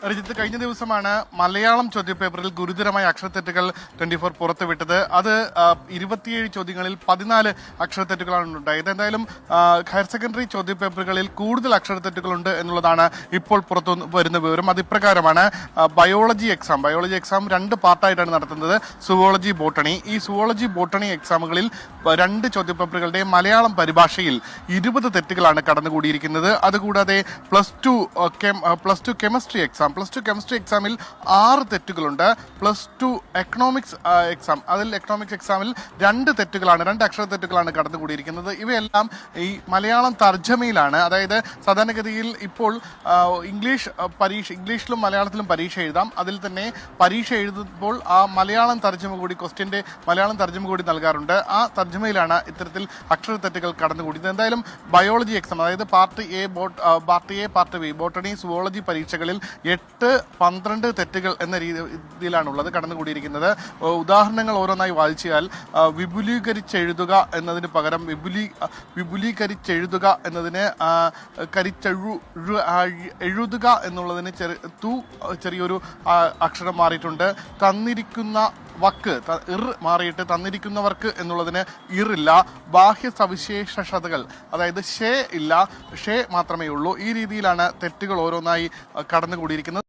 രജിത്ത്, കഴിഞ്ഞ ദിവസമാണ് മലയാളം ചോദ്യപേപ്പറിൽ ഗുരുതരമായ അക്ഷരത്തെറ്റുകൾ 24 പുറത്തുവിട്ടത്. അത് 27 ചോദ്യങ്ങളിൽ 14 അക്ഷരത്തെറ്റുകളാണ് ഉണ്ടായത്. എന്തായാലും ഹയർ സെക്കൻഡറി ചോദ്യപേപ്പറുകളിൽ കൂടുതൽ അക്ഷരത്തെറ്റുകളുണ്ട് എന്നുള്ളതാണ് ഇപ്പോൾ പുറത്തു വരുന്ന വിവരം. അത് ഇപ്രകാരമാണ്. ബയോളജി എക്സാം 2 പാർട്ടായിട്ടാണ് നടത്തുന്നത്. Zoology, botany. ഈ സുവോളജി, ബോട്ടണി എക്സാമുകളിൽ 2 ചോദ്യപേപ്പറുകളുടെ മലയാളം പരിഭാഷയിൽ 20 തെറ്റുകളാണ് കടന്നുകൂടിയിരിക്കുന്നത്. അതുകൂടാതെ പ്ലസ് ടു കെമിസ്ട്രി എക്സാമിൽ 6 തെറ്റുകളുണ്ട്. +2 എക്കണോമിക്സ് എക്സാമിൽ 2 തെറ്റുകളാണ്, 2 അക്ഷരത്തെറ്റുകളാണ് കടന്നുകൂടിയിരിക്കുന്നത്. ഇവയെല്ലാം ഈ മലയാളം തർജ്ജമയിലാണ്. അതായത് സാധാരണഗതിയിൽ ഇപ്പോൾ ഇംഗ്ലീഷിലും മലയാളത്തിലും പരീക്ഷ എഴുതാം. അതിൽ തന്നെ പരീക്ഷ എഴുതുമ്പോൾ ആ മലയാളം തർജ്ജമ കൂടി, ക്വസ്റ്റ്യൻ്റെ മലയാളം തർജ്ജമ കൂടി നൽകാറുണ്ട്. ആ തർജ്ജമയിലാണ് ഇത്തരത്തിൽ അക്ഷരത്തെറ്റുകൾ കടന്നുകൂടിയത്. എന്തായാലും ബയോളജി എക്സാം, അതായത് part A, part B, botany, zoology പരീക്ഷകളിൽ 8, 12 തെറ്റുകൾ എന്ന രീതിയിലാണുള്ളത് കടന്നുകൂടിയിരിക്കുന്നത്. ഉദാഹരണങ്ങൾ ഓരോന്നായി വായിച്ചാൽ വിപുലീകരിച്ചെഴുതുക എന്നതിന് പകരം വിപുലീകരിച്ചെഴുതുക എന്നതിന് എഴുതുക എന്നുള്ളതിന് ചെറിയൊരു അക്ഷരം മാറിയിട്ടുണ്ട്. തന്നിരിക്കുന്ന വക്ക് മാറിയിട്ട് തന്നിരിക്കുന്നവർക്ക് എന്നുള്ളതിന് ഇല്ല. ബാഹ്യ സവിശേഷതകൾ, അതായത് ഷേ ഇല്ല, ഷേ മാത്രമേ ഉള്ളൂ. ഈ രീതിയിലാണ് തെറ്റുകൾ ഓരോന്നായി കടന്നുകൂടിയിരിക്കുന്നത്.